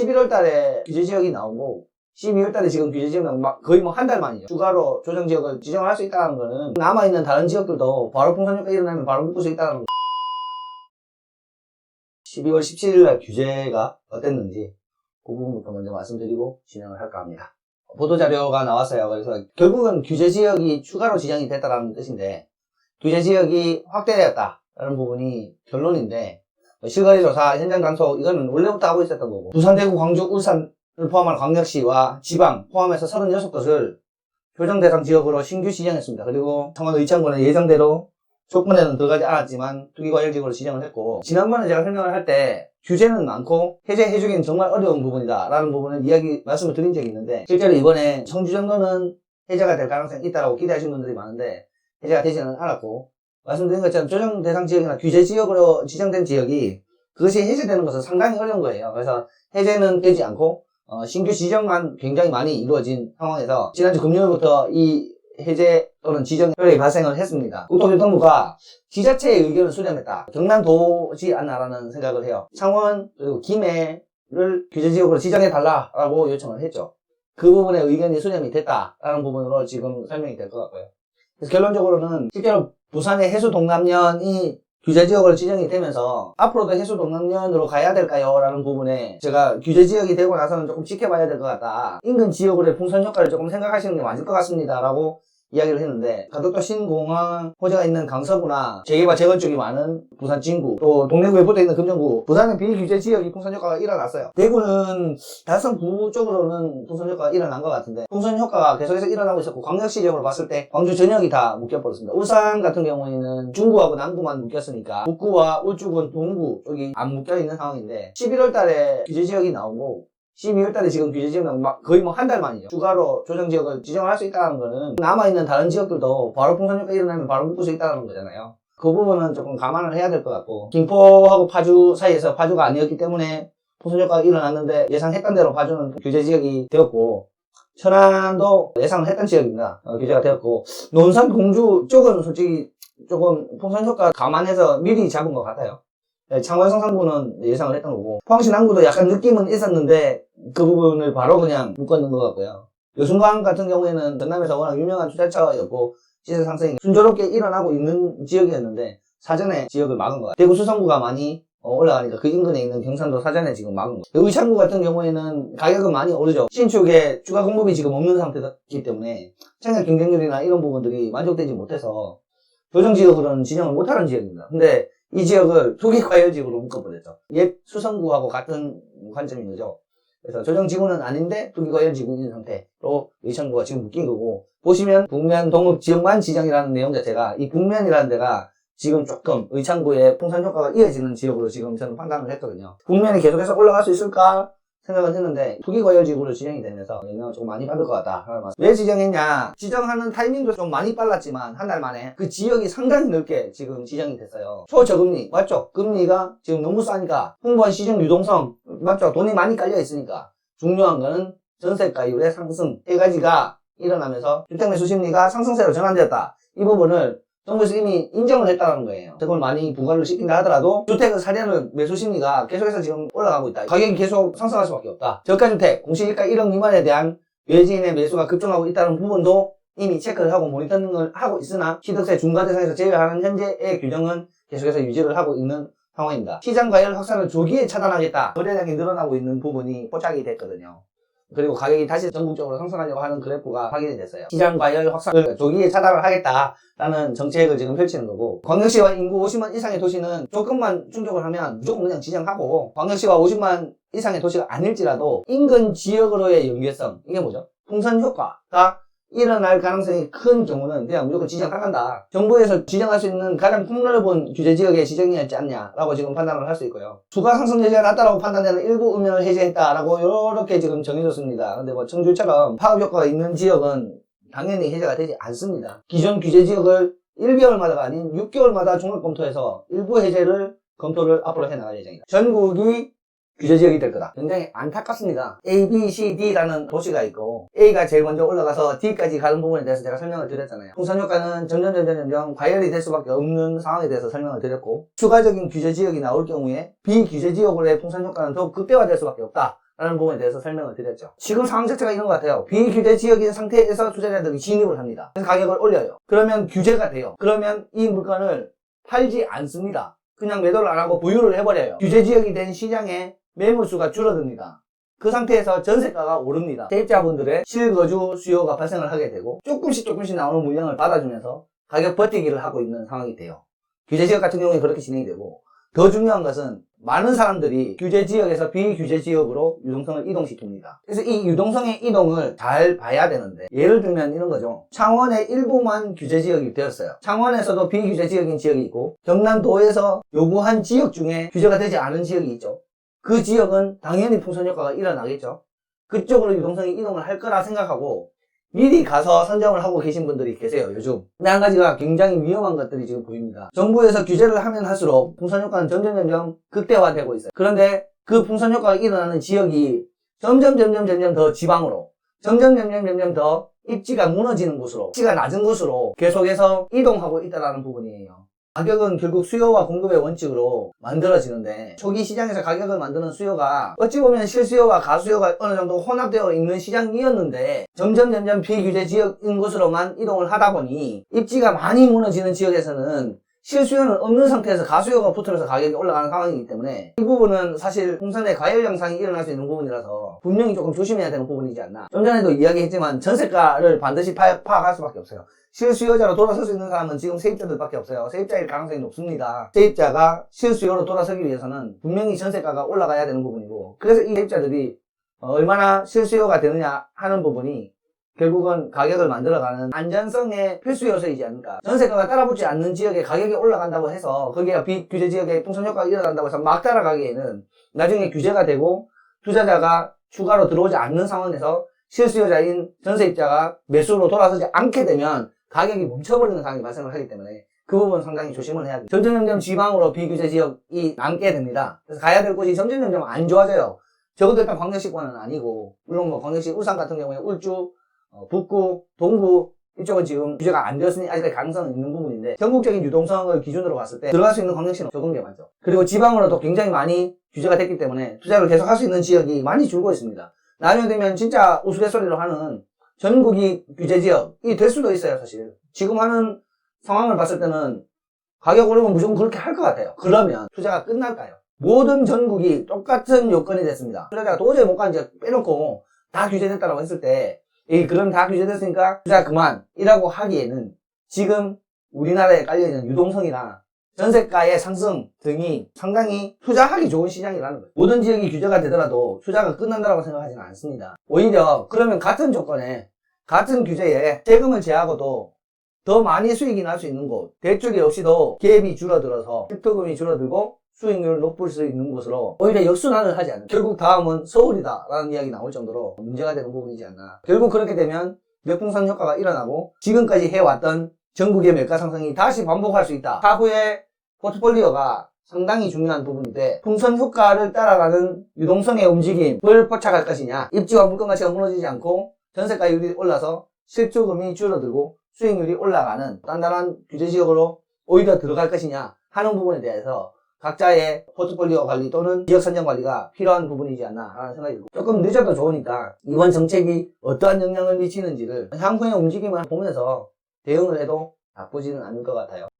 11월 달에 규제 지역이 나오고 12월 달에 지금 규제 지역 나오고 거의 뭐 한 달 만이죠. 추가로 조정 지역을 지정할 수 있다는 거는 남아있는 다른 지역들도 바로 풍선 효과 일어나면 바로 묶을 수 있다는 거. 12월 17일 날 규제가 어땠는지 그 부분부터 먼저 말씀드리고 진행을 할까 합니다. 보도자료가 나왔어요. 그래서 결국은 규제 지역이 추가로 지정이 됐다는 뜻인데 규제 지역이 확대되었다라는 부분이 결론인데 실거래 조사, 현장 단속 이거는 원래부터 하고 있었던 거고 부산, 대구, 광주, 울산을 포함한 광역시와 지방 포함해서 36곳을 조정 대상 지역으로 신규 지정했습니다. 그리고 창원 의창구는 예정대로 조건에는 들어가지 않았지만 투기과열지구로 지정을 했고 지난번에 제가 설명을 할 때 규제는 많고 해제해주기는 정말 어려운 부분이다 라는 부분을 말씀을 드린 적이 있는데 실제로 이번에 청주 정도는 해제가 될 가능성이 있다고 기대하시는 분들이 많은데 해제가 되지는 않았고 말씀드린 것처럼 조정 대상 지역이나 규제 지역으로 지정된 지역이 그것이 해제되는 것은 상당히 어려운 거예요. 그래서 해제는 되지 않고 신규 지정만 굉장히 많이 이루어진 상황에서 지난주 금요일부터 이 해제 또는 지정 효력이 발생을 했습니다. 국토교통부가 지자체의 의견을 수렴했다. 경남도지 않나라는 생각을 해요. 창원 그리고 김해를 규제지역으로 지정해달라고 요청을 했죠. 그 부분에 의견이 수렴이 됐다라는 부분으로 지금 설명이 될 것 같고요. 그래서 결론적으로는 실제로 부산의 해수동남면이 규제지역으로 지정이 되면서 앞으로도 해수동남면으로 가야 될까요? 라는 부분에 제가 규제지역이 되고 나서는 조금 지켜봐야 될 것 같다. 인근 지역으로의 풍선 효과를 조금 생각하시는 게 맞을 것 같습니다. 라고 이야기를 했는데 가덕도 신공항 호재가 있는 강서구나 재개발 재건 쪽이 많은 부산 진구 또 동래구에 붙어있는 금정구 부산은 비규제 지역이 풍선 효과가 일어났어요. 대구는 달성구 쪽으로는 풍선 효과가 일어난 것 같은데 풍선 효과가 계속해서 일어나고 있었고 광역시 지역으로 봤을 때 광주 전역이 다 묶여버렸습니다. 울산 같은 경우에는 중구하고 남구만 묶였으니까 북구와 울주군 동구 쪽이 안 묶여있는 상황인데 11월 달에 규제 지역이 나오고 12월 달에 지금 규제 지역 나오고 거의 뭐 한 달 만이죠. 추가로 조정 지역을 지정할 수 있다는 거는 남아있는 다른 지역들도 바로 풍선 효과 일어나면 바로 묶을 수 있다는 거잖아요. 그 부분은 조금 감안을 해야 될 것 같고 김포하고 파주 사이에서 파주가 아니었기 때문에 풍선 효과가 일어났는데 예상했던 대로 파주는 규제 지역이 되었고 천안도 예상을 했던 지역입니다. 규제가 되었고 논산 공주 쪽은 솔직히 조금 풍선 효과 감안해서 미리 잡은 것 같아요. 창원 성산구는 예상을 했던 거고 포항시 남구도 약간 느낌은 있었는데 그 부분을 바로 그냥 묶어놓은 것 같고요. 여순강 같은 경우에는 전남에서 워낙 유명한 투자처였고 시세 상승이 순조롭게 일어나고 있는 지역이었는데 사전에 지역을 막은 것 같아요. 대구 수성구가 많이 올라가니까 그 인근에 있는 경산도 사전에 지금 막은 것 같아요. 의창구 같은 경우에는 가격은 많이 오르죠. 신축에 추가 공급이 지금 없는 상태이기 때문에 청약 경쟁률이나 이런 부분들이 만족되지 못해서 조정지역으로는 지정을 못하는 지역입니다. 근데 이 지역을 투기과열지구로 묶어버렸죠. 옛 수성구하고 같은 관점인 거죠. 그래서 조정지구는 아닌데 투기과열지구인 상태로 의창구가 지금 묶인 거고 보시면 북면 동읍 지역만 지정이라는 내용 자체가 이 북면이라는 데가 지금 조금 의창구의 풍선 효과가 이어지는 지역으로 지금 저는 판단을 했거든요. 북면이 계속해서 올라갈 수 있을까 생각은 했는데 투기과열지구로 지정이 되면서 영향을 조금 많이 받을 것 같다. 왜 지정했냐? 지정하는 타이밍도 좀 많이 빨랐지만 한 달 만에 그 지역이 상당히 넓게 지금 지정이 됐어요. 초저금리 맞죠? 금리가 지금 너무 싸니까 풍부한 시중 유동성 맞죠? 돈이 많이 깔려 있으니까 중요한 거는 전세가율의 상승 세 가지가 일어나면서 주택매수 심리가 상승세로 전환되었다. 이 부분을 정부에서 이미 인정을 했다는 거예요. 그걸 많이 부과를 시킨다 하더라도 주택을 사려는 매수 심리가 계속해서 지금 올라가고 있다. 가격이 계속 상승할 수밖에 없다. 저가주택, 공시지가 1억 미만에 대한 외지인의 매수가 급증하고 있다는 부분도 이미 체크를 하고 모니터링을 하고 있으나 취득세 중과 대상에서 제외하는 현재의 규정은 계속해서 유지를 하고 있는 상황입니다. 시장 과열 확산을 조기에 차단하겠다. 거래량이 늘어나고 있는 부분이 포착이 됐거든요. 그리고 가격이 다시 전국적으로 상승하려고 하는 그래프가 확인이 됐어요. 시장 과열 확산을 조기에 차단을 하겠다라는 정책을 지금 펼치는 거고 광역시와 인구 50만 이상의 도시는 조금만 충족을 하면 무조건 그냥 지정하고 광역시와 50만 이상의 도시가 아닐지라도 인근 지역으로의 연계성 이게 뭐죠? 풍선 효과가 일어날 가능성이 큰 경우는 그냥 무조건 지정한다. 정부에서 지정할 수 있는 가장 폭넓은 규제지역의 지정이었지 않냐라고 지금 판단을 할 수 있고요. 수가 상승 여지가 낮다라고 판단되는 일부 읍면을 해제했다라고 이렇게 지금 정해졌습니다. 근데 뭐 청주처럼 파급 효과가 있는 지역은 당연히 해제가 되지 않습니다. 기존 규제지역을 1개월마다가 아닌 6개월마다 종합검토해서 일부 해제를 검토를 앞으로 해나갈 예정이다. 전국이 규제지역이 될 거다. 굉장히 안타깝습니다. A, B, C, D라는 도시가 있고 A가 제일 먼저 올라가서 D까지 가는 부분에 대해서 제가 설명을 드렸잖아요. 풍선 효과는 점점 과열이 될 수밖에 없는 상황에 대해서 설명을 드렸고 추가적인 규제지역이 나올 경우에 비규제지역으로의 풍선 효과는 더욱 극대화될 수밖에 없다 라는 부분에 대해서 설명을 드렸죠. 지금 상황 자체가 이런 것 같아요. 비규제 지역인 상태에서 투자자들이 진입을 합니다. 그래서 가격을 올려요. 그러면 규제가 돼요. 그러면 이 물건을 팔지 않습니다. 그냥 매도를 안 하고 보유를 해버려요. 규제 지역이 된 시장에 매물수가 줄어듭니다. 그 상태에서 전세가가 오릅니다. 세입자분들의 실거주 수요가 발생을 하게 되고 조금씩 나오는 물량을 받아주면서 가격 버티기를 하고 있는 상황이 돼요. 규제 지역 같은 경우에 그렇게 진행이 되고, 더 중요한 것은 많은 사람들이 규제 지역에서 비규제 지역으로 유동성을 이동시킵니다. 그래서 이 유동성의 이동을 잘 봐야 되는데, 예를 들면 이런 거죠. 창원의 일부만 규제 지역이 되었어요. 창원에서도 비규제 지역인 지역이 있고, 경남도에서 요구한 지역 중에 규제가 되지 않은 지역이 있죠. 그 지역은 당연히 풍선 효과가 일어나겠죠. 그쪽으로 유동성이 이동을 할 거라 생각하고 미리 가서 선정을 하고 계신 분들이 계세요, 요즘. 근데 한 가지가 굉장히 위험한 것들이 지금 보입니다. 정부에서 규제를 하면 할수록 풍선 효과는 점점 극대화되고 있어요. 그런데 그 풍선 효과가 일어나는 지역이 점점 더 지방으로, 점점 더 입지가 무너지는 곳으로, 입지가 낮은 곳으로 계속해서 이동하고 있다는 부분이에요. 가격은 결국 수요와 공급의 원칙으로 만들어지는데, 초기 시장에서 가격을 만드는 수요가 어찌 보면 실수요와 가수요가 어느 정도 혼합되어 있는 시장이었는데, 점점 비규제 지역인 곳으로만 이동을 하다 보니 입지가 많이 무너지는 지역에서는 실수요는 없는 상태에서 가수요가 붙으면서 가격이 올라가는 상황이기 때문에, 이 부분은 사실 풍선의 과열 양상이 일어날 수 있는 부분이라서 분명히 조금 조심해야 되는 부분이지 않나. 좀 전에도 이야기했지만 전세가를 반드시 파악할 수밖에 없어요. 실수요자로 돌아설 수 있는 사람은 지금 세입자들밖에 없어요. 세입자일 가능성이 높습니다. 세입자가 실수요로 돌아서기 위해서는 분명히 전세가가 올라가야 되는 부분이고, 그래서 이 세입자들이 얼마나 실수요가 되느냐 하는 부분이 결국은 가격을 만들어가는 안전성의 필수 요소이지 않을까. 전세가가 따라붙지 않는 지역에 가격이 올라간다고 해서 거기가 비규제 지역에 풍선 효과가 일어난다고 해서 막 따라가기에는 나중에 규제가 되고 투자자가 추가로 들어오지 않는 상황에서 실수요자인 전세입자가 매수로 돌아서지 않게 되면 가격이 멈춰버리는 상황이 발생을 하기 때문에 그 부분 상당히 조심을 해야 돼요. 점점 지방으로 비규제 지역이 남게 됩니다. 그래서 가야 될 곳이 점점 안 좋아져요. 적어도 일단 광역시권은 아니고, 물론 뭐 광역시 울산 같은 경우에 울주, 북구, 동구 이쪽은 지금 규제가 안 되었으니 아직까지 가능성은 있는 부분인데, 전국적인 유동성을 기준으로 봤을 때 들어갈 수 있는 광역시는 적은 게 많죠. 그리고 지방으로도 굉장히 많이 규제가 됐기 때문에 투자를 계속 할 수 있는 지역이 많이 줄고 있습니다. 나중에 되면 진짜 우스갯소리로 하는 전국이 규제 지역이 될 수도 있어요, 사실. 지금 하는 상황을 봤을 때는 가격 오르면 무조건 그렇게 할 것 같아요. 그러면 투자가 끝날까요? 모든 전국이 똑같은 요건이 됐습니다. 투자자가 도저히 못 가는지 빼놓고 다 규제됐다고 했을 때, 그럼 다 규제됐으니까 투자 그만이라고 하기에는 지금 우리나라에 깔려있는 유동성이나 전세가의 상승 등이 상당히 투자하기 좋은 시장이라는 거예요. 모든 지역이 규제가 되더라도 투자가 끝난다고 생각하지는 않습니다. 오히려 그러면 같은 조건에, 같은 규제에 세금을 제하고도 더 많이 수익이 날 수 있는 곳, 대출이 없이도 갭이 줄어들어서 획득금이 줄어들고 수익률을 높일 수 있는 곳으로 오히려 역순환을 하지 않는, 결국 다음은 서울이다라는 이야기 나올 정도로 문제가 되는 부분이지 않나. 결국 그렇게 되면 역풍선 효과가 일어나고 지금까지 해왔던 전국의 매가 상승이 다시 반복할 수 있다. 차후에 포트폴리오가 상당히 중요한 부분인데, 풍선 효과를 따라가는 유동성의 움직임을 포착할 것이냐, 입지와 물건 가치가 무너지지 않고 전세가율이 올라서 실투금이 줄어들고 수익률이 올라가는 단단한 규제 지역으로 오히려 들어갈 것이냐 하는 부분에 대해서 각자의 포트폴리오 관리 또는 지역 선정 관리가 필요한 부분이지 않나 하는 생각이 들고, 조금 늦어도 좋으니까 이번 정책이 어떠한 영향을 미치는지를 향후의 움직임을 보면서 대응을 해도 나쁘지는 않을 것 같아요.